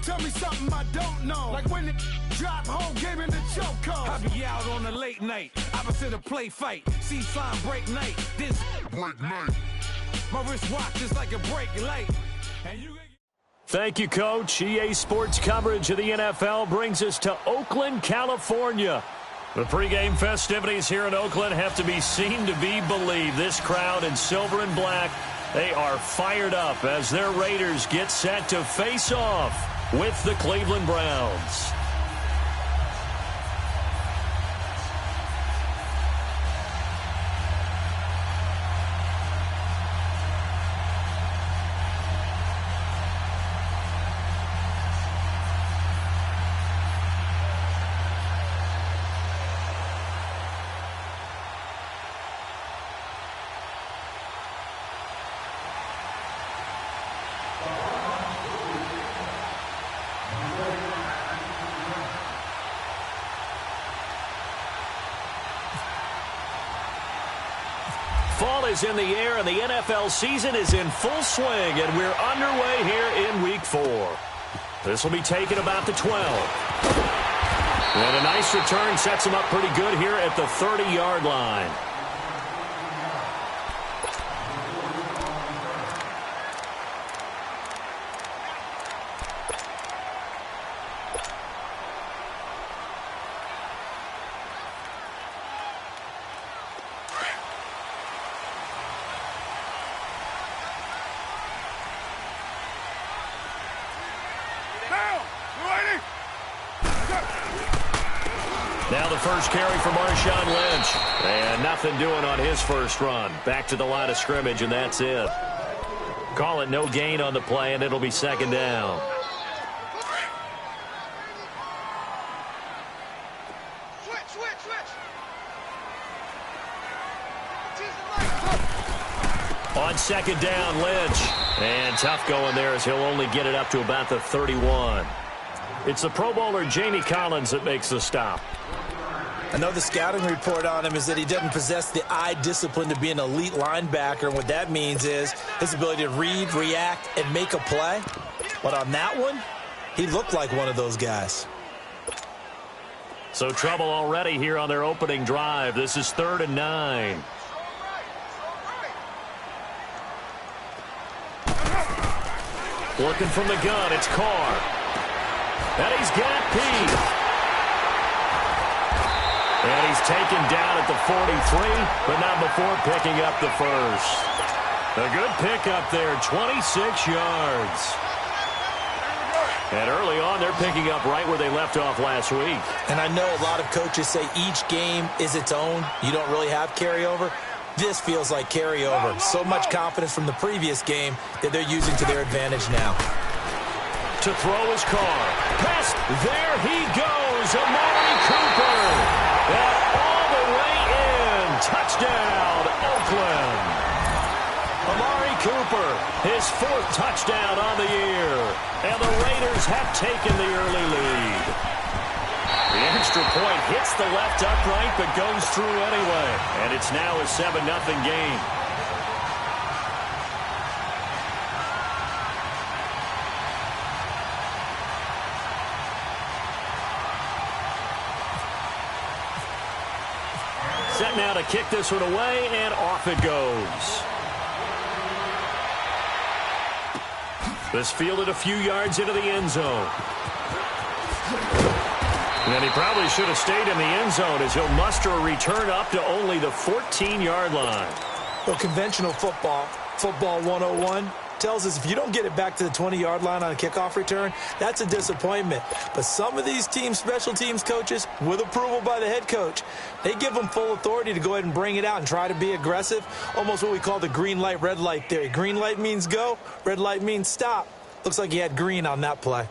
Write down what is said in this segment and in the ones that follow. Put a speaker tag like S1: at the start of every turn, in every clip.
S1: tell me something I don't know. Like when it drop home, game in the chokehold. I be out on a late night, opposite a play fight. See slime break night, this break night. My wristwatch is like a break light. And you...
S2: Thank you, Coach. EA Sports coverage of the NFL brings us to Oakland, California. The pregame festivities here in Oakland have to be seen to be believed. This crowd in silver and black, they are fired up as their Raiders get set to face off with the Cleveland Browns. Fall is in the air, and the NFL season is in full swing, and we're underway here in Week 4. This will be taken about the 12. And a nice return sets him up pretty good here at the 30-yard line. Now the first carry for Marshawn Lynch. And nothing doing on his first run. Back to the line of scrimmage, and that's it. Call it no gain on the play, and it'll be second down. On second down, Lynch. And tough going there as he'll only get it up to about the 31. It's the Pro Bowler Jamie Collins that makes the stop.
S3: I know the scouting report on him is that he doesn't possess the eye discipline to be an elite linebacker. And what that means is his ability to read, react, and make a play. But on that one, he looked like one of those guys.
S2: So trouble already here on their opening drive. This is 3rd and 9. Working from the gun, it's Carr. And he's got Pete. And he's taken down at the 43, but not before picking up the first. A good pickup there, 26 yards. And early on, they're picking up right where they left off last week.
S3: And I know a lot of coaches say each game is its own. You don't really have carryover. This feels like carryover. So much confidence from the previous game that they're using to their advantage now.
S2: To throw his Carr. Pass. There he goes. Amari Cooper. And all the way in. Touchdown, Oakland. Amari Cooper, his 4th touchdown on the year. And the Raiders have taken the early lead. The extra point hits the left upright but goes through anyway. And it's now a 7-0 game. Set now to kick this one away, and off it goes. This fielded a few yards into the end zone. And he probably should have stayed in the end zone as he'll muster a return up to only the 14-yard line.
S3: Well, conventional football 101, tells us if you don't get it back to the 20-yard line on a kickoff return, that's a disappointment. But some of these team special teams coaches, with approval by the head coach, they give them full authority to go ahead and bring it out and try to be aggressive, almost what we call the green light, red light theory. Green light means go, red light means stop. Looks like he had green on that play.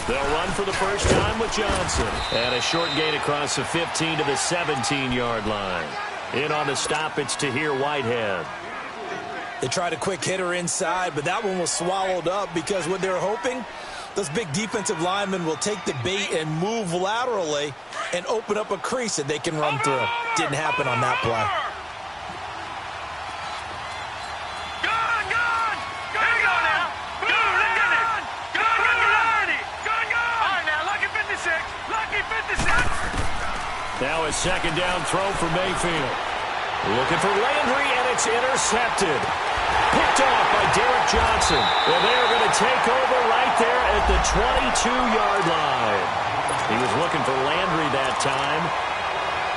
S2: They'll run for the first time with Johnson. And a short gain across the 15 to the 17-yard line. In on the stop, it's Tahir Whitehead.
S3: They tried a quick hitter inside, but that one was swallowed up because what they're hoping Those big defensive linemen will take the bait and move laterally and open up a crease that they can run through. Didn't happen on that play.
S2: Now a second down throw for Mayfield. Looking for Landry, and it's intercepted. Picked off by Derek Johnson. And they're going to take over right there at the 22-yard line. He was looking for Landry that time.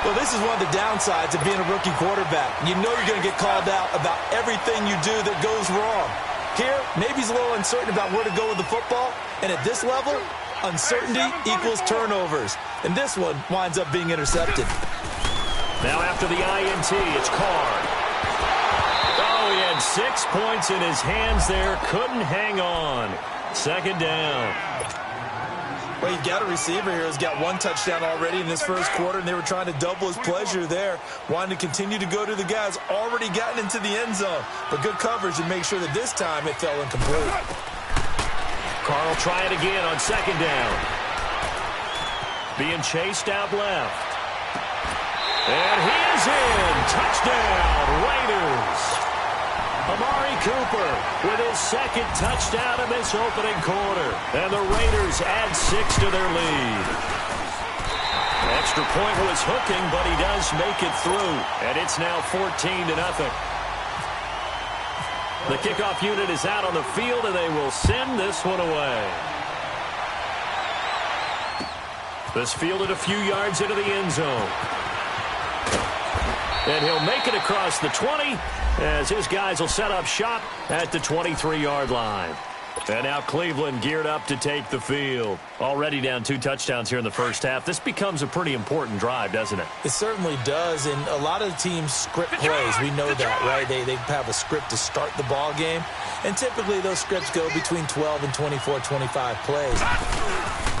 S3: Well, this is one of the downsides of being a rookie quarterback. You know you're going to get called out about everything you do that goes wrong. Here, maybe he's a little uncertain about where to go with the football. And at this level, uncertainty equals turnovers. And this one winds up being intercepted.
S2: Now after the INT, it's Carr. Oh, he had 6 points in his hands there. Couldn't hang on. Second down.
S3: Well, you've got a receiver here who's got 1 touchdown already in this first quarter, and they were trying to double his pleasure there. Wanting to continue to go to the guys already gotten into the end zone. But good coverage and make sure that this time it fell incomplete.
S2: Carr will try it again on second down. Being chased out left. And he is in. Touchdown, Raiders. Amari Cooper with his second touchdown in this opening quarter. And the Raiders add 6 to their lead. Extra point was hooking, but he does make it through. And it's now 14-0. The kickoff unit is out on the field, and they will send this one away. This fielded a few yards into the end zone. And he'll make it across the 20 as his guys will set up shop at the 23-yard line. And now Cleveland geared up to take the field. Already down 2 touchdowns here in the first half. This becomes a pretty important drive, doesn't it?
S3: It certainly does, and a lot of the teams script plays. We know that, right? They have a script to start the ball game, and typically those scripts go between 12 and 24, 25 plays.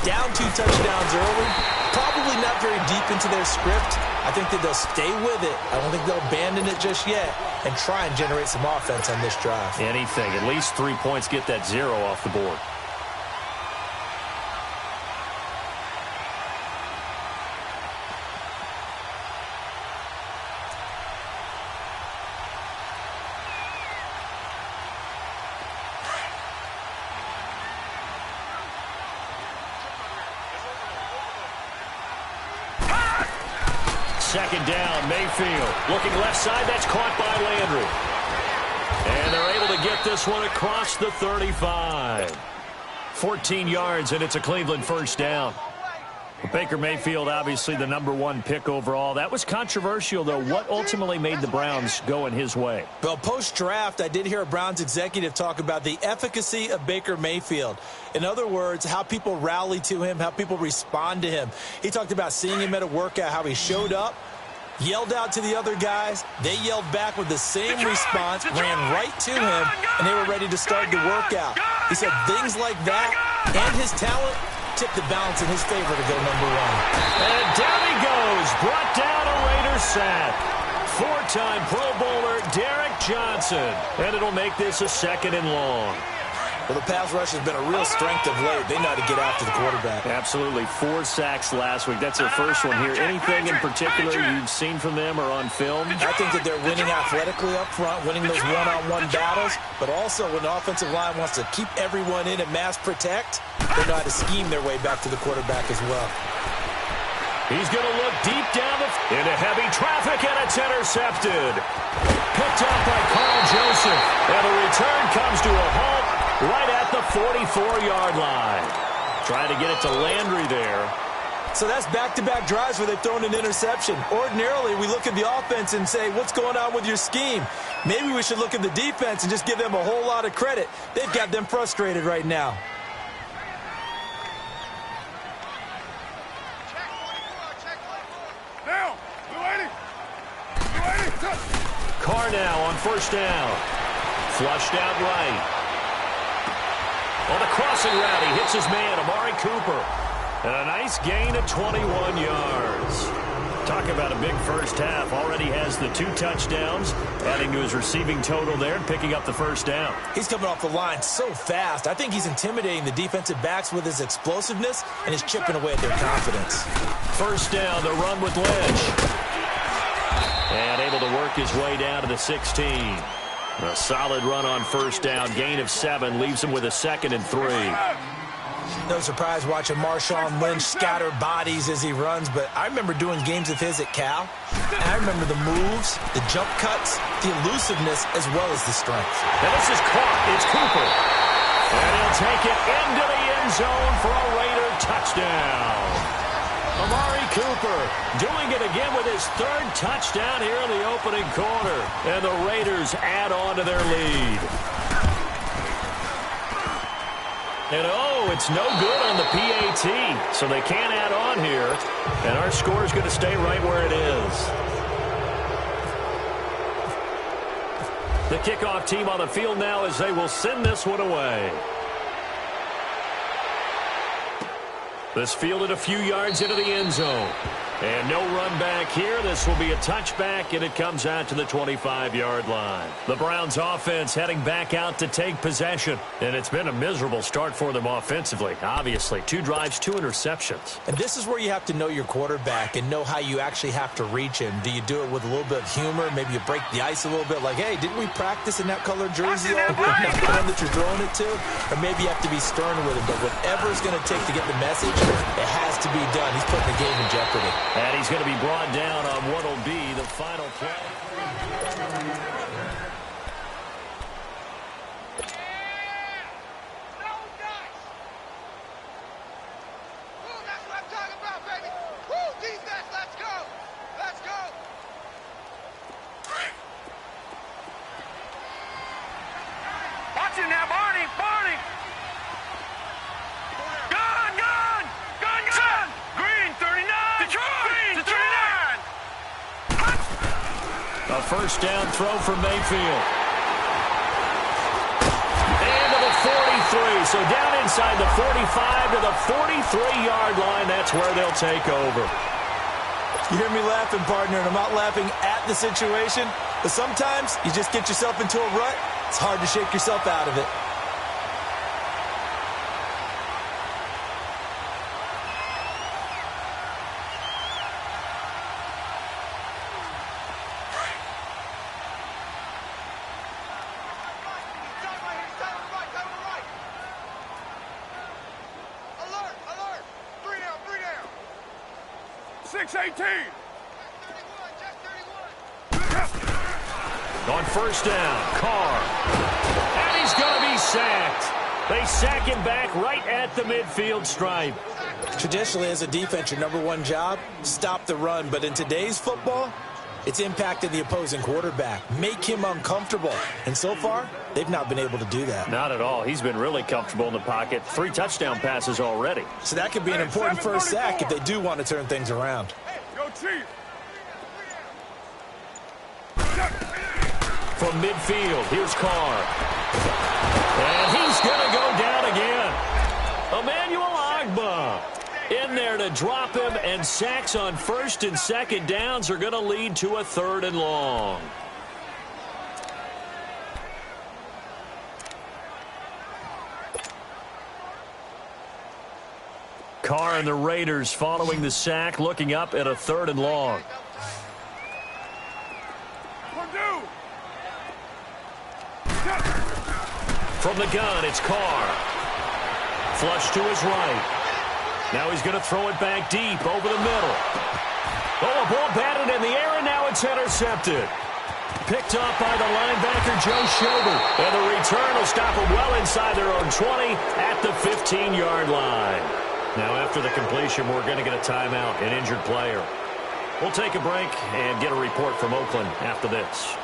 S3: Down 2 touchdowns early, probably not very deep into their script. I think that they'll stay with it. I don't think they'll abandon it just yet and try and generate some offense on this drive.
S2: Anything. At least 3 points, get that 0 off the board. Second down, Mayfield. Looking left side, that's caught by Landry. And they're able to get this one across the 35. 14 yards, and it's a Cleveland first down. Baker Mayfield, obviously the #1 pick overall. That was controversial, though. What ultimately made the Browns go in his way?
S3: Well, post-draft, I did hear a Browns executive talk about the efficacy of Baker Mayfield. In other words, how people rally to him, how people respond to him. He talked about seeing him at a workout, how he showed up, yelled out to the other guys. They yelled back with the same response, ran right to him, and they were ready to start the workout. He said things like that and his talent tip the balance in his favor to go #1.
S2: And down he goes. Brought down a Raiders sack. 4-time Pro Bowler Derek Johnson. And it'll make this a 2nd and long.
S3: Well, the pass rush has been a real strength of late. They know how to get after the quarterback.
S2: Absolutely. 4 sacks last week. That's their first one here. Anything in particular you've seen from them or on film?
S3: I think that they're winning athletically up front, winning those one-on-one battles, but also when the offensive line wants to keep everyone in and mass protect, they know how to scheme their way back to the quarterback as well.
S2: He's going to look deep down into heavy traffic, and it's intercepted. Picked up by Carl Joseph, and the return comes to a halt right at the 44-yard line. Trying to get it to Landry there.
S3: So that's back-to-back drives where they've thrown an interception. Ordinarily, we look at the offense and say, what's going on with your scheme? Maybe we should look at the defense and just give them a whole lot of credit. They've got them frustrated right now.
S2: Carr now on first down. Flushed out right. On the crossing route, he hits his man, Amari Cooper. And a nice gain of 21 yards. Talk about a big first half. Already has the 2 touchdowns, adding to his receiving total there and picking up the first down.
S3: He's coming off the line so fast. I think he's intimidating the defensive backs with his explosiveness and is chipping away at their confidence.
S2: First down, the run with Lynch. And able to work his way down to the 16. A solid run on first down. Gain of 7 leaves him with a 2nd and 3.
S3: No surprise watching Marshawn Lynch scatter bodies as he runs, but I remember doing games of his at Cal, and I remember the moves, the jump cuts, the elusiveness, as well as the strength.
S2: And this is caught. It's Cooper. And he'll take it into the end zone for a Raider touchdown. Amari Cooper doing it again with his 3rd touchdown here in the opening quarter. And the Raiders add on to their lead. And, it's no good on the PAT, so they can't add on here. And our score is going to stay right where it is. The kickoff team on the field now as they will send this one away. This fielded a few yards into the end zone. And no run back here. This will be a touchback, and it comes out to the 25-yard line. The Browns offense heading back out to take possession. And it's been a miserable start for them offensively, obviously. 2 drives, 2 interceptions.
S3: And this is where you have to know your quarterback and know how you actually have to reach him. Do you do it with a little bit of humor? Maybe you break the ice a little bit, like, hey, didn't we practice in that colored jersey all week? Not the one that you're throwing it to? Or maybe you have to be stern with him. But whatever it's going to take to get the message, it has to be done. He's putting the game in jeopardy.
S2: And he's going to be brought down on what will be the final play.
S1: Watch it now, Barney! Gun! Green, 39! Detroit! 39!
S2: A first down throw from Mayfield. Into the 43. So down inside the 45 to the 43-yard line. That's where they'll take over.
S3: You hear me laughing, partner, and I'm not laughing at the situation, but sometimes you just get yourself into a rut. It's hard to shake yourself out of it.
S1: Alert! 3 down! 6-18!
S2: On first down, Carr. And he's going to be sacked. They sack him back right at the midfield stripe.
S3: Traditionally, as a defense, your number 1 job, stop the run. But in today's football, it's impacting the opposing quarterback. Make him uncomfortable. And so far, they've not been able to do that.
S2: Not at all. He's been really comfortable in the pocket. 3 touchdown passes already.
S3: So that could be an important first sack if they do want to turn things around.
S1: Go Chief!
S2: From midfield, here's Carr. And he's going to go down again. Emmanuel Ogbah in there to drop him, and sacks on first and second downs are going to lead to a 3rd and long. Carr and the Raiders following the sack, looking up at a 3rd and long. From the gun, it's Carr. Flush to his right. Now he's going to throw it back deep over the middle. Oh, a ball batted in the air, and now it's intercepted. Picked up by the linebacker, Joe Schobert. And the return will stop him well inside their own 20 at the 15-yard line. Now, after the completion, we're going to get a timeout, an injured player. We'll take a break and get a report from Oakland after this.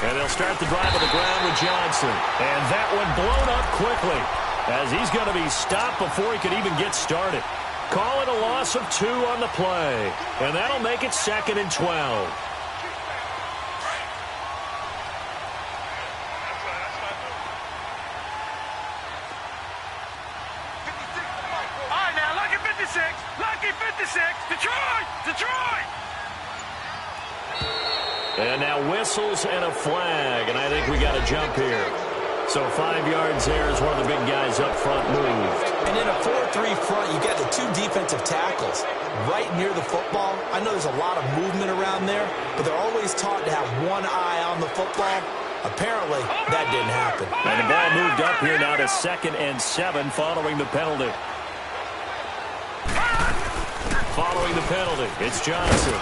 S2: And they'll start the drive on the ground with Johnson. And that one blown up quickly as he's going to be stopped before he could even get started. Call it a loss of 2 on the play. And that'll make it 2nd and 12.
S1: Detroit! Detroit!
S2: And now whistles and a flag, and I think we got a jump here. So 5 yards there as one of the big guys up front moved.
S3: And in a 4-3 front, you got the 2 defensive tackles right near the football. I know there's a lot of movement around there, but they're always taught to have one eye on the football. Apparently, that didn't happen.
S2: And the ball moved up here now to 2nd and 7 following the penalty. Following the penalty, it's Johnson.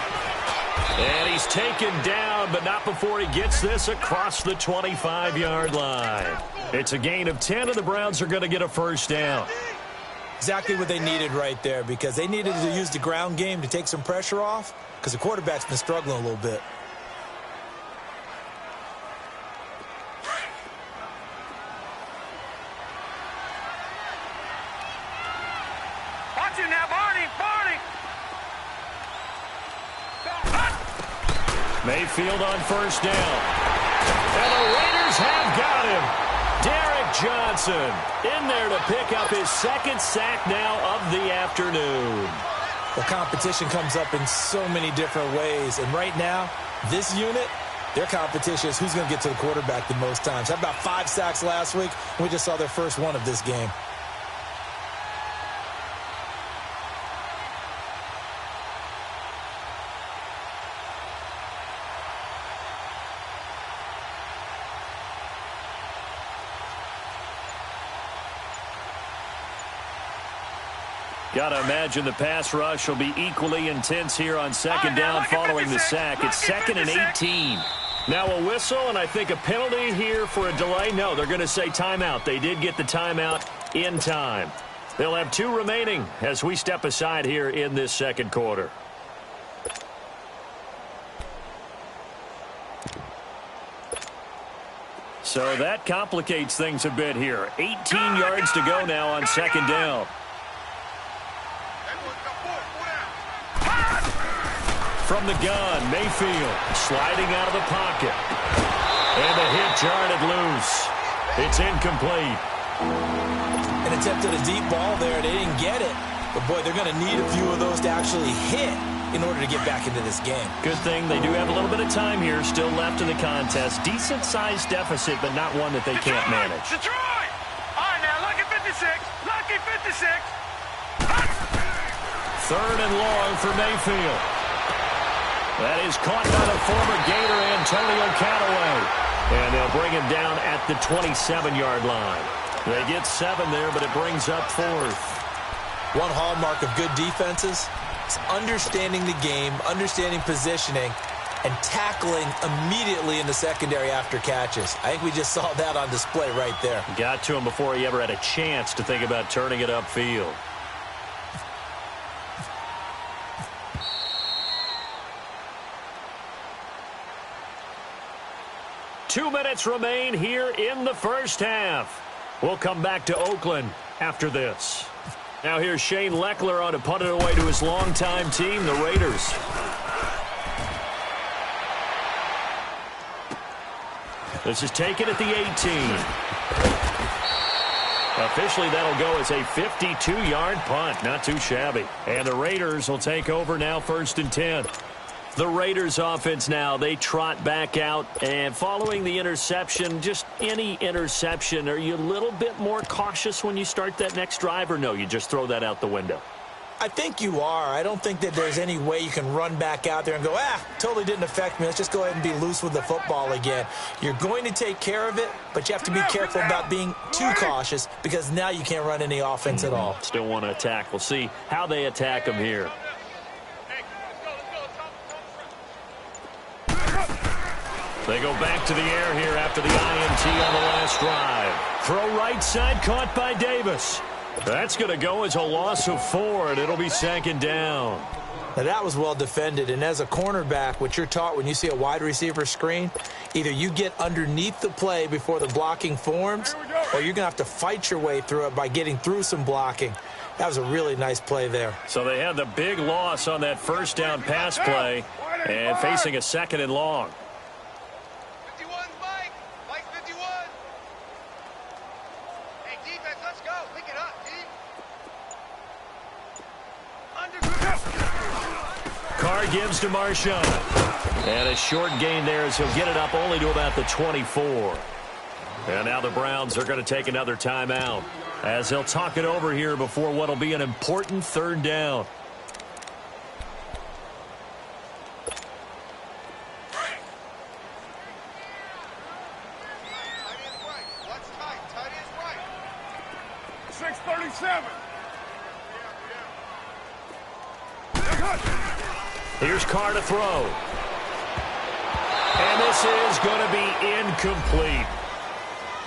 S2: And he's taken down, but not before he gets this across the 25-yard line. It's a gain of 10, and the Browns are going to get a first down.
S3: Exactly what they needed right there, because they needed to use the ground game to take some pressure off, because the quarterback's been struggling a little bit.
S1: Watch it now, Barney! Barney!
S2: Mayfield on first down. And the Raiders have got him. Derek Johnson in there to pick up his 2nd sack now of the afternoon.
S3: The competition comes up in so many different ways. And right now, this unit, their competition is who's going to get to the quarterback the most times. Had about 5 sacks last week. We just saw their first one of this game.
S2: Got to imagine the pass rush will be equally intense here on 2nd down following the sack. It's 2nd and 18. Now a whistle, and I think a penalty here for a delay. No, they're going to say timeout. They did get the timeout in time. They'll have 2 remaining as we step aside here in this 2nd quarter. So that complicates things a bit here. 18 yards to go now on 2nd down. From the gun, Mayfield sliding out of the pocket. And the hit jarred loose. It's incomplete.
S3: An attempt at a deep ball there. They didn't get it. But, boy, they're going to need a few of those to actually hit in order to get back into this game.
S2: Good thing they do have a little bit of time here still left in the contest. Decent-sized deficit, but not one that they can't manage.
S1: Detroit! All right, now, lucky 56. Lucky 56.
S2: 3rd and long for Mayfield. That is caught by the former Gator Antonio Callaway. And they'll bring him down at the 27-yard line. They get 7 there, but it brings up 4th.
S3: One hallmark of good defenses is understanding the game, understanding positioning, and tackling immediately in the secondary after catches. I think we just saw that on display right there.
S2: Got to him before he ever had a chance to think about turning it upfield. Two minutes remain here in the first half. We'll come back to Oakland after this. Now here's Shane Leckler on to punt it away to his longtime team, the Raiders. This is taken at the 18. Officially, that'll go as a 52-yard punt. Not too shabby. And the Raiders will take over now 1st and 10. The Raiders offense now, they trot back out, and following the interception, just any interception, are you a little bit more cautious when you start that next drive, or no, you just throw that out the window?
S3: I think you are. I don't think that there's any way you can run back out there and go, totally didn't affect me. Let's just go ahead and be loose with the football again. You're going to take care of it, but you have to be careful about being too cautious because now you can't run any offense at all.
S2: Still want to attack. We'll see how they attack them here. They go back to the air here after the INT on the last drive. Throw right side, caught by Davis. That's going to go as a loss of 4, and it'll be 2nd down.
S3: Now, that was well defended, and as a cornerback, what you're taught when you see a wide receiver screen, either you get underneath the play before the blocking forms, or you're going to have to fight your way through it by getting through some blocking. That was a really nice play there.
S2: So they had the big loss on that first down pass play, and facing a 2nd and long. Carr gives to Marshawn. And a short gain there as he'll get it up only to about the 24. And now the Browns are going to take another timeout as they'll talk it over here before what will be an important third down. Here's Carr to throw. And this is going to be incomplete.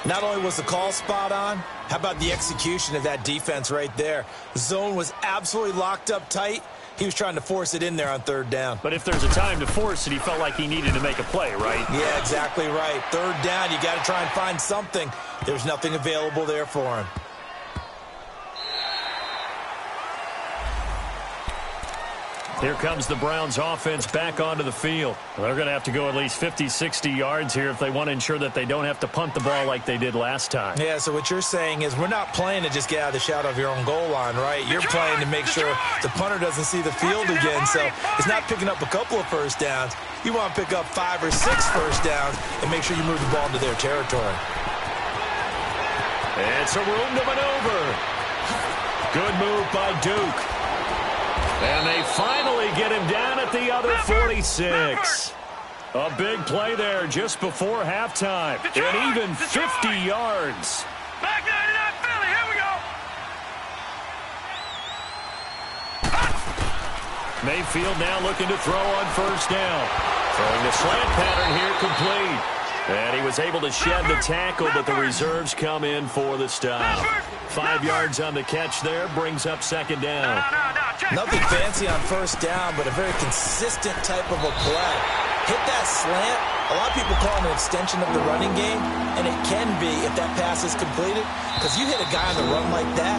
S3: Not only was the call spot on, how about the execution of that defense right there? The zone was absolutely locked up tight. He was trying to force it in there on third down.
S2: But if there's a time to force it, he felt like he needed to make a play, right?
S3: Yeah, exactly right. Third down, you got to try and find something. There's nothing available there for him.
S2: Here comes the Browns offense back onto the field. They're going to have to go at least 50, 60 yards here if they want to ensure that they don't have to punt the ball like they did last time.
S3: Yeah, so what you're saying is we're not playing to just get out of the shadow of your own goal line, right? You're playing to make sure the punter doesn't see the field again. So it's not picking up a couple of first downs. You want to pick up 5 or 6 first downs and make sure you move the ball into their territory.
S2: It's a room to maneuver. Good move by Duke. And they finally get him down at the other 46. A big play there just before halftime. And even 50 yards.
S1: Back 99 Philly, here we go.
S2: Mayfield now looking to throw on first down. Throwing the slant pattern here complete. And he was able to shed the tackle, but the reserves come in for the stop. 5 yards on the catch there, brings up second down.
S3: Nothing fancy on first down, but a very consistent type of a play. Hit that slant. A lot of people call it an extension of the running game, and it can be if that pass is completed, because you hit a guy on the run like that,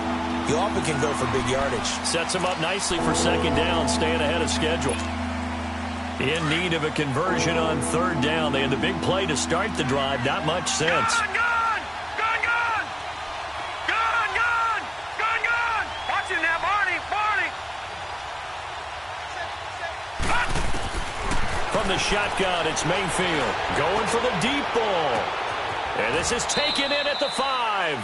S3: you often can go for big yardage.
S2: Sets him up nicely for second down, staying ahead of schedule. In need of a conversion on third down. They had the big play to start the drive. Not much sense.
S1: Watch it now, Barney.
S2: From the shotgun, it's Mayfield going for the deep ball. And this is taken in at the 5.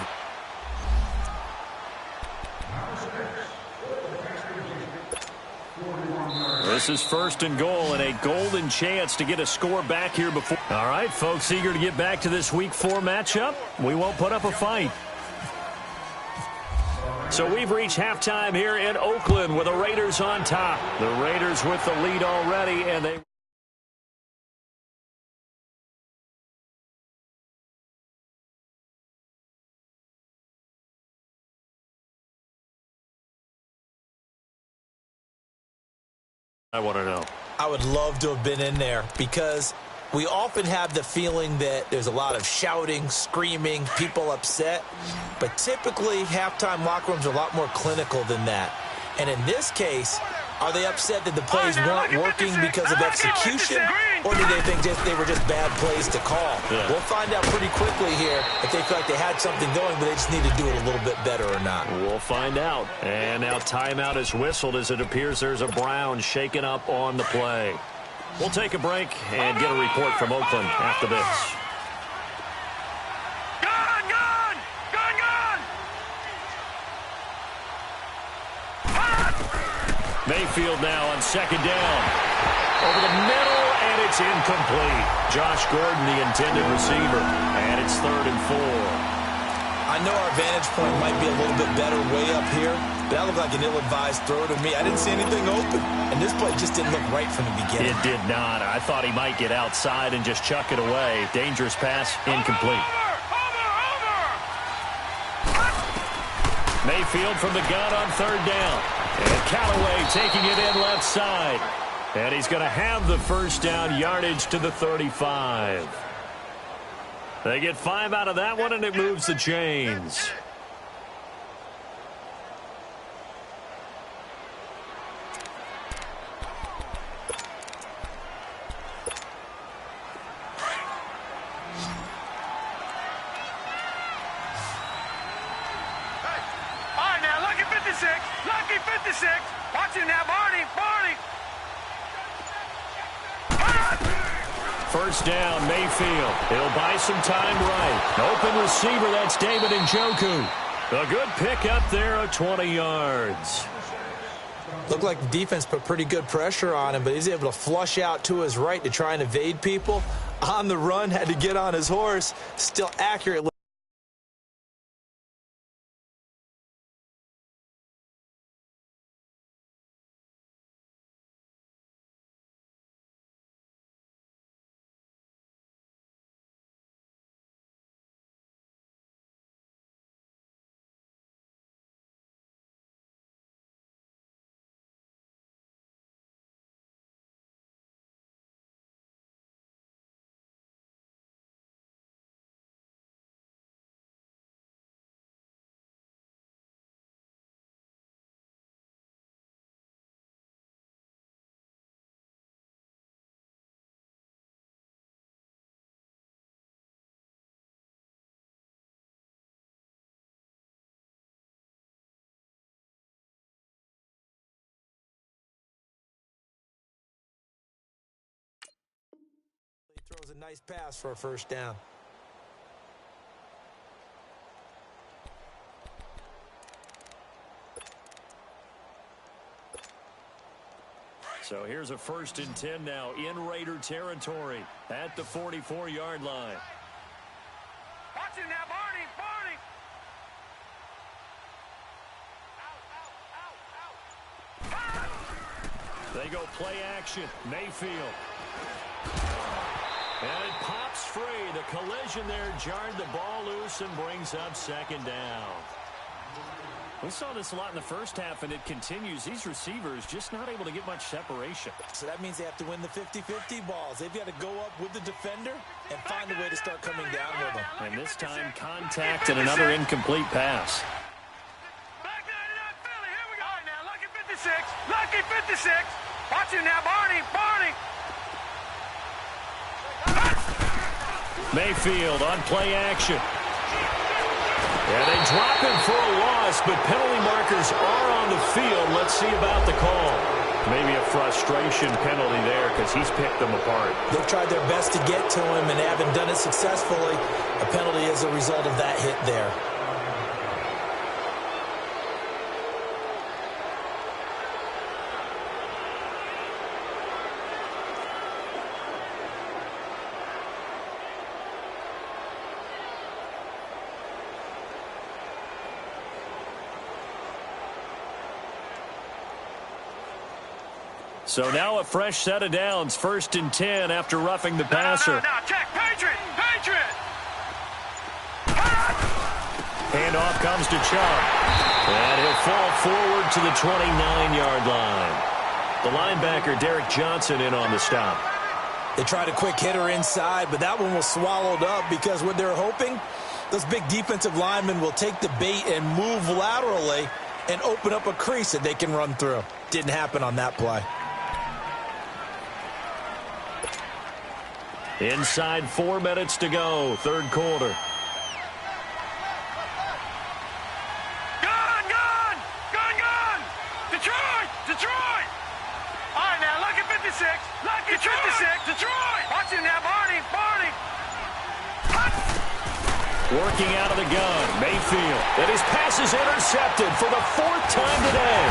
S2: This is first and goal and a golden chance to get a score back here before. All right, folks, eager to get back to this Week 4 matchup. We won't put up a fight. So we've reached halftime here in Oakland with the Raiders on top. The Raiders with the lead already, and they... I want to know.
S3: I would love to have been in there because we often have the feeling that there's a lot of shouting, screaming, people upset. But typically, halftime locker rooms are a lot more clinical than that. And in this case, are they upset that the plays weren't working because of execution? Or do they think they were just bad plays to call?
S2: Yeah.
S3: We'll find out pretty quickly here if they feel like they had something going, but they just need to do it a little bit better or not.
S2: We'll find out. And now timeout is whistled as it appears there's a Brown shaken up on the play. We'll take a break and get a report from Oakland after this. Mayfield now on second down. Over the middle, and it's incomplete. Josh Gordon, the intended receiver. And it's 3rd and 4.
S3: I know our vantage point might be a little bit better way up here, but that looked like an ill-advised throw to me. I didn't see anything open, and this play just didn't look right from the beginning.
S2: It did not. I thought he might get outside and just chuck it away. Dangerous pass, incomplete. Mayfield from the gun on third down. And Callaway taking it in left side. And he's going to have the first down, yardage to the 35. They get 5 out of that one, and it moves the chains.
S1: Lucky 56. Watch Watch it now, Barney.
S2: First down, Mayfield. He'll buy some time right. Open receiver, that's David Njoku. A good pick up there at 20 yards.
S3: Looked like the defense put pretty good pressure on him, but he's able to flush out to his right to try and evade people. On the run, had to get on his horse. Still accurately. Throws a nice pass for a first down.
S2: So here's a 1st and 10 now in Raider territory at the 44-yard line.
S1: Watch it now, Barney.
S2: They go play action. Mayfield. And it pops free. The collision there jarred the ball loose and brings up 2nd down. We saw this a lot in the first half, and it continues. These receivers just not able to get much separation.
S3: So that means they have to win the 50-50 balls. They've got to go up with the defender and find a way to start coming down with them.
S2: And this time, contact and another incomplete pass.
S1: Back 99 Philly. Here we go. All right, now, lucky 56. Lucky 56. Watch it now, Barney.
S2: Mayfield on play action. And they drop him for a loss, but penalty markers are on the field. Let's see about the call. Maybe a frustration penalty there because he's picked them apart.
S3: They've tried their best to get to him and haven't done it successfully. A penalty is a result of that hit there.
S2: So now a fresh set of downs, 1st and 10 after roughing the passer.
S1: Now, check. Patriot.
S2: Handoff comes to Chubb. And he'll fall forward to the 29-yard line. The linebacker, Derek Johnson, in on the stop.
S3: They tried a quick hitter inside, but that one was swallowed up because what they're hoping, those big defensive linemen will take the bait and move laterally and open up a crease that they can run through. Didn't happen on that play.
S2: Inside 4 minutes to go, 3rd quarter.
S1: Gun! Detroit! All right, now, lucky 56. Lucky 56. Detroit! Watch it now, Barney!
S2: Working out of the gun, Mayfield. And his pass is intercepted for the 4th time today.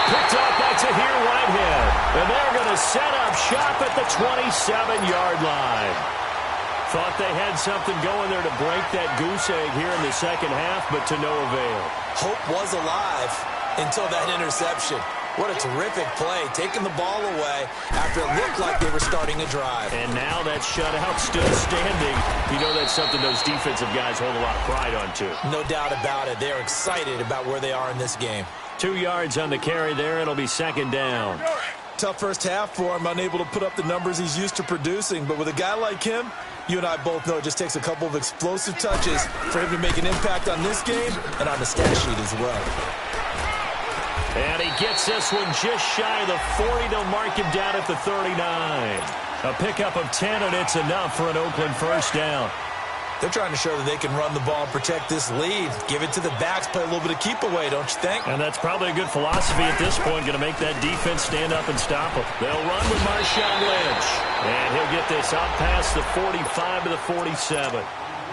S2: Picked up by Tahir Whitehead. And they're going to set up shop at the 27-yard line. Thought they had something going there to break that goose egg here in the second half, but to no avail.
S3: Hope was alive until that interception. What a terrific play, taking the ball away after it looked like they were starting a drive.
S2: And now that shutout still standing. You know that's something those defensive guys hold a lot of pride on, too.
S3: No doubt about it. They're excited about where they are in this game.
S2: 2 yards on the carry there. It'll be 2nd down.
S3: Tough first half for him, unable to put up the numbers he's used to producing. But with a guy like him, you and I both know it just takes a couple of explosive touches for him to make an impact on this game and on the stat sheet as well.
S2: And he gets this one just shy of the 40. They'll mark him down at the 39. A pickup of 10, and it's enough for an Oakland first down.
S3: They're trying to show that they can run the ball and protect this lead. Give it to the backs, play a little bit of keep away, don't you think?
S2: And that's probably a good philosophy at this point, going to make that defense stand up and stop them. They'll run with Marshawn Lynch. And he'll get this out past the 45 to the 47.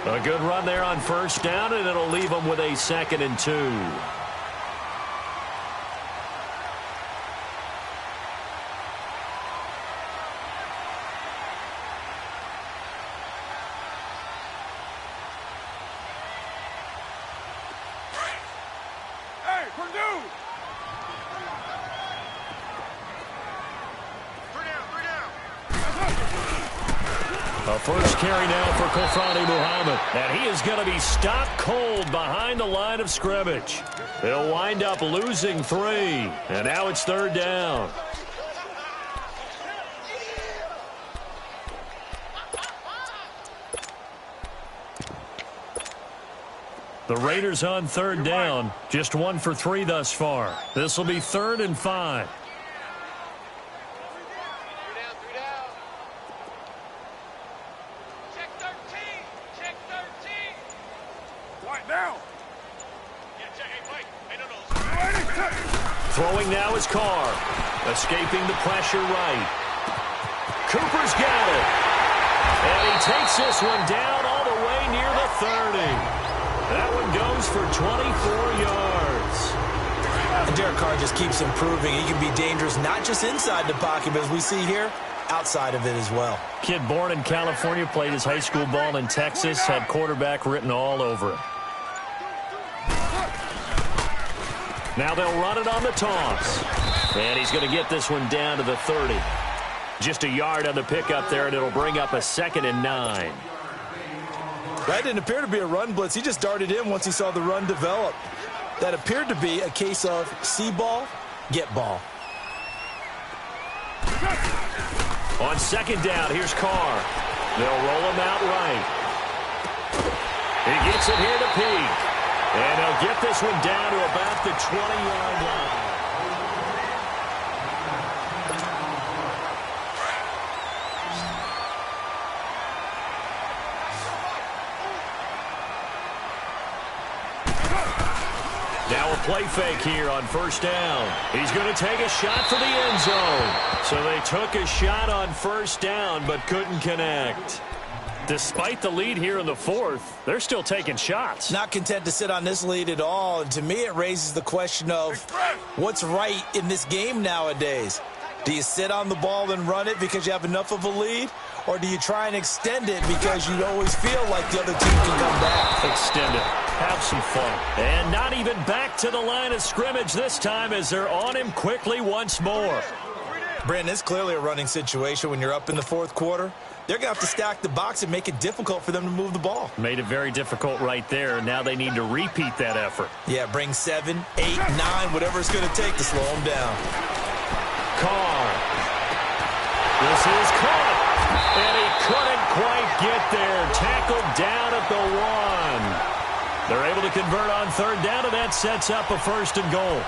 S2: A good run there on first down, and it'll leave them with a 2nd and 2. A first carry now for Kofrani Muhammad. And he is going to be stopped cold behind the line of scrimmage. They'll wind up losing 3. And now it's 3rd down. The Raiders on 3rd down. Just 1 for 3 thus far. This will be 3rd and 5. Throwing now is Carr. Escaping the pressure right. Cooper's got it. And he takes this one down all the way near the 30. That one goes for 24 yards.
S3: And Derek Carr just keeps improving. He can be dangerous not just inside the pocket, but as we see here, outside of it as well.
S2: Kid born in California, played his high school ball in Texas, had quarterback written all over him. Now they'll run it on the toss. And he's going to get this one down to the 30. Just a yard on the pickup there, and it'll bring up a 2nd and 9.
S3: That didn't appear to be a run blitz. He just darted in once he saw the run develop. That appeared to be a case of see ball, get ball.
S2: On 2nd down, here's Carr. They'll roll him out right. He gets it here to Peak. And he'll get this one down to about the 20-yard line. Now a play fake here on 1st down. He's going to take a shot for the end zone. So they took a shot on 1st down but couldn't connect. Despite the lead here in the 4th, they're still taking shots.
S3: Not content to sit on this lead at all. And to me, it raises the question of what's right in this game nowadays. Do you sit on the ball and run it because you have enough of a lead? Or do you try and extend it because you always feel like the other team can come back?
S2: Extend it. Have some fun. And not even back to the line of scrimmage this time as they're on him quickly once more.
S3: Brandon, it's clearly a running situation when you're up in the 4th quarter. They're going to have to stack the box and make it difficult for them to move the ball.
S2: Made it very difficult right there. Now they need to repeat that effort.
S3: Yeah, bring 7, 8, 9, whatever it's going to take to slow them down.
S2: Carr. This is caught. And he couldn't quite get there. Tackled down at the 1. They're able to convert on 3rd down, and that sets up a 1st and goal.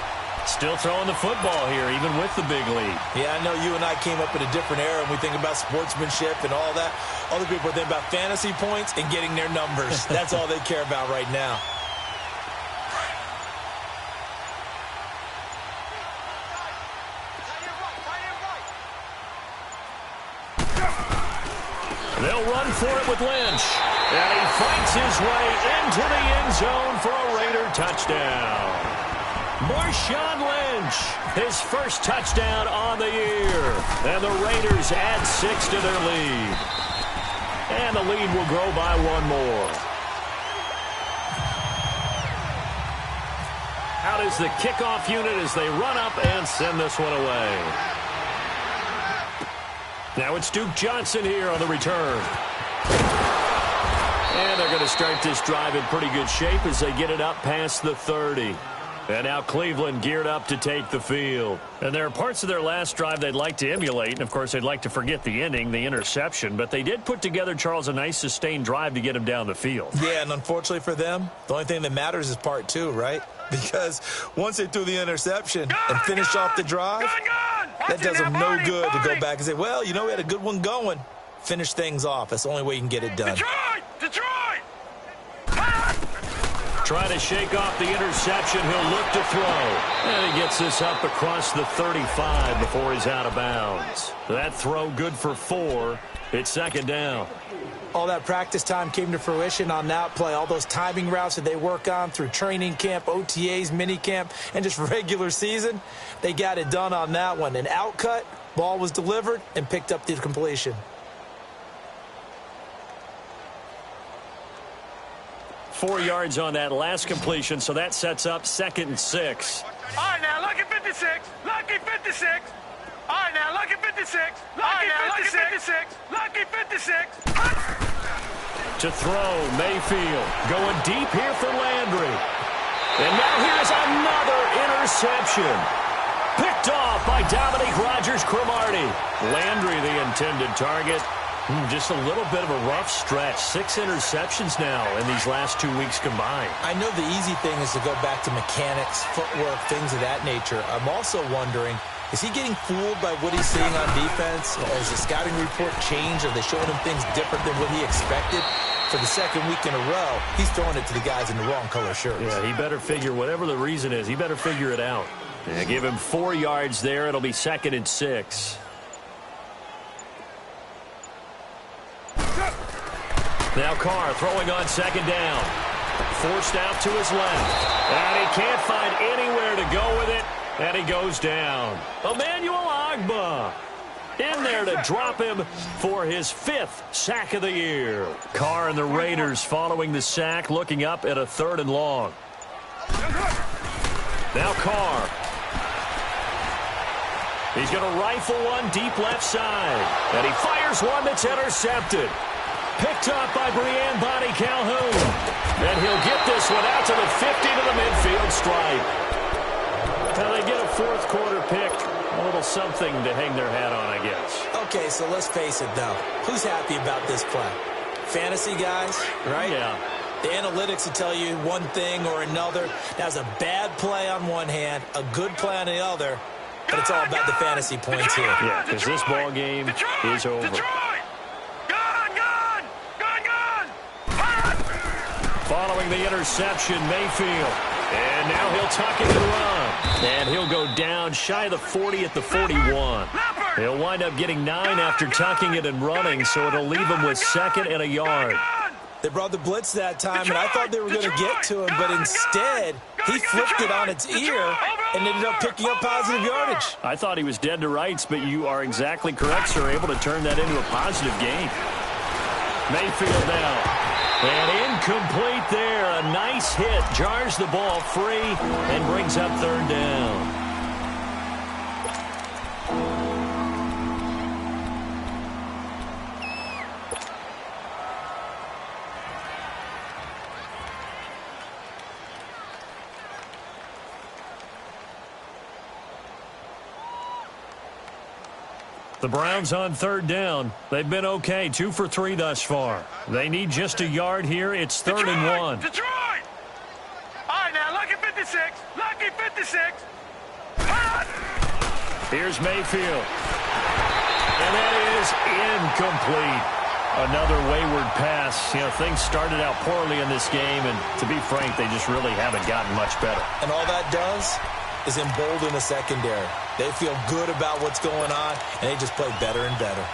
S2: Still throwing the football here, even with the big lead.
S3: Yeah, I know you and I came up in a different era, and we think about sportsmanship and all that. Other people think about fantasy points and getting their numbers. That's all they care about right now.
S2: They'll run for it with Lynch. And he fights his way into the end zone for a Raider touchdown. Marshawn Lynch, his first touchdown on the year. And the Raiders add 6 to their lead. And the lead will grow by 1 more. Out is the kickoff unit as they run up and send this one away. Now it's Duke Johnson here on the return. And they're going to start this drive in pretty good shape as they get it up past the 30. And now Cleveland geared up to take the field. And there are parts of their last drive they'd like to emulate. And, of course, they'd like to forget the ending, the interception. But they did put together, Charles, a nice sustained drive to get him down the field.
S3: Yeah, and unfortunately for them, the only thing that matters is part 2, right? Because once they threw the interception and finished off the drive, that does them no good to go back and say, well, you know, we had a good one going. Finish things off. That's the only way you can get it done.
S1: Detroit!
S2: Trying to shake off the interception. He'll look to throw. And he gets this up across the 35 before he's out of bounds. That throw good for 4. It's second down.
S3: All that practice time came to fruition on that play. All those timing routes that they work on through training camp, OTAs, minicamp, and just regular season, they got it done on that one. An outcut, ball was delivered, and picked up the completion.
S2: 4 yards on that last completion, so that sets up 2nd and 6.
S1: All right, now, lucky 56. Lucky 56. All right, now, lucky 56. Lucky 56. Lucky 56.
S2: To throw, Mayfield going deep here for Landry. And now here's another interception. Picked off by Dominique Rodgers-Cromartie. Landry, the intended target. Just a little bit of a rough stretch. 6 interceptions now in these last 2 weeks combined.
S3: I know the easy thing is to go back to mechanics, footwork, things of that nature. I'm also wondering, is he getting fooled by what he's seeing on defense? Has the scouting report changed? Are they showing him things different than what he expected? For the second week in a row, he's throwing it to the guys in the wrong color shirts.
S2: Yeah, he better figure, whatever the reason is, he better figure it out. Yeah, give him 4 yards there. It'll be 2nd and 6. Now Carr throwing on 2nd down. Forced out to his left. And he can't find anywhere to go with it. And he goes down. Emmanuel Ogbah in there to drop him for his 5th sack of the year. Carr and the Raiders following the sack, looking up at a 3rd and long. Now Carr. He's going to rifle one deep left side. And he fires one that's intercepted. Picked up by Breanne Bonnie Calhoun. And he'll get this one out to the 50 to the midfield stripe. Now they get a 4th quarter pick. A little something to hang their hat on, I guess.
S3: Okay, so let's face it, though. Who's happy about this play? Fantasy guys, right?
S2: Yeah.
S3: The analytics will tell you one thing or another. That's a bad play on one hand, a good play on the other. But it's all about the fantasy points here.
S2: Yeah, because this ball game is over. Following the interception, Mayfield. And now he'll tuck it and run. And he'll go down shy of the 40 at the 41. He'll wind up getting 9 after tucking it and running, so it'll leave him with 2nd and a yard.
S3: They brought the blitz that time, and I thought they were going to get to him, but instead, he flipped it on its ear and ended up picking up positive yardage.
S2: I thought he was dead to rights, but you are exactly correct, sir. Able to turn that into a positive gain. Mayfield now. And incomplete there. A nice hit. Jars the ball free and brings up 3rd down. The Browns on 3rd down. They've been okay, 2 for 3 thus far. They need just a yard here. It's 3rd and 1.
S1: Detroit! All right, now, lucky 56. Lucky 56.
S2: Here's Mayfield. And that is incomplete. Another wayward pass. You know, things started out poorly in this game, and to be frank, they just really haven't gotten much better.
S3: And all that does is embolden the secondary. They feel good about what's going on, and they just play better and better.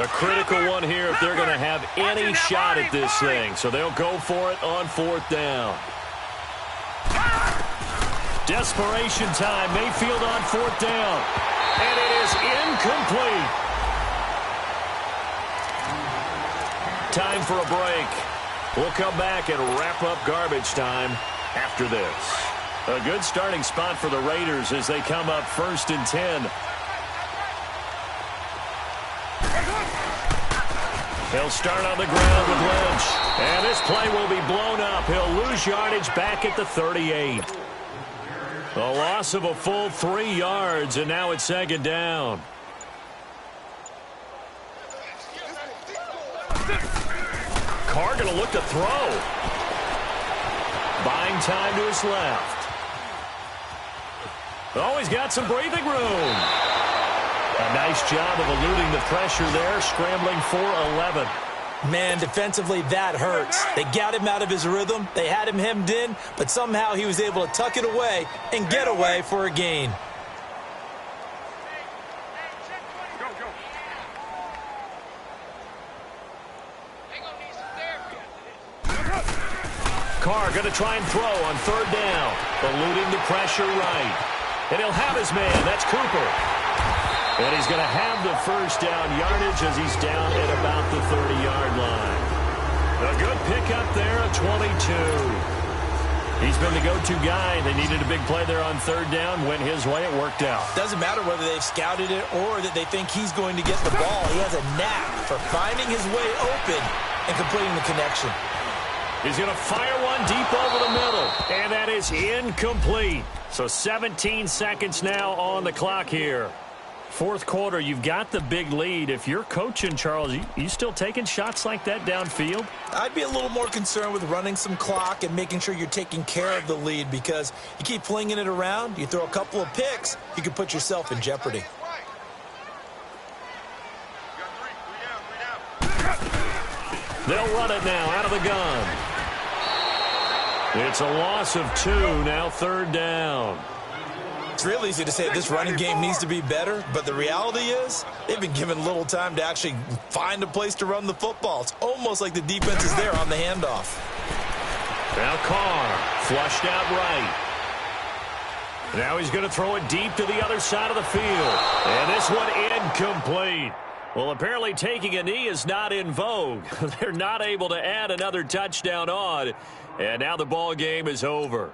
S2: A critical one here if they're going to have any shot at this thing. So they'll go for it on 4th down. Desperation time. Mayfield on 4th down. And it is incomplete. Time for a break. We'll come back and wrap up garbage time after this. A good starting spot for the Raiders as they come up 1st and 10. He'll start on the ground with Lynch. And this play will be blown up. He'll lose yardage back at the 38. A loss of a full 3 yards, and now it's 2nd down. Carr going to look to throw. Buying time to his left. Oh, he's got some breathing room. nice job of eluding the pressure there, scrambling for 11.
S3: Man, defensively, that hurts. They got him out of his rhythm. They had him hemmed in, but somehow he was able to tuck it away and get away for a gain.
S2: Carr going to try and throw on third down, eluding the pressure right. And he'll have his man. That's Cooper. And he's going to have the first down yardage as he's down at about the 30-yard line. A good pickup there at 22. He's been the go-to guy. They needed a big play there on third down. Went his way. It worked out.
S3: Doesn't matter whether they've scouted it or that they think he's going to get the ball. He has a knack for finding his way open and completing the connection.
S2: He's going to fire one deep over the middle. And that is incomplete. So 17 seconds now on the clock here. Fourth quarter, you've got the big lead. If you're coaching, Charles, you still taking shots like that downfield?
S3: I'd be a little more concerned with running some clock and making sure you're taking care of the lead, because you keep flinging it around, you throw a couple of picks, you can put yourself in jeopardy.
S2: They'll run it now out of the gun. It's a loss of 2, now third down.
S3: It's real easy to say this running game needs to be better, but the reality is they've been given little time to actually find a place to run the football. It's almost like the defense is there on the handoff.
S2: Now Carr, flushed out right. Now he's going to throw it deep to the other side of the field. And this one incomplete. Well, apparently taking a knee is not in vogue. They're not able to add another touchdown on. And now the ball game is over.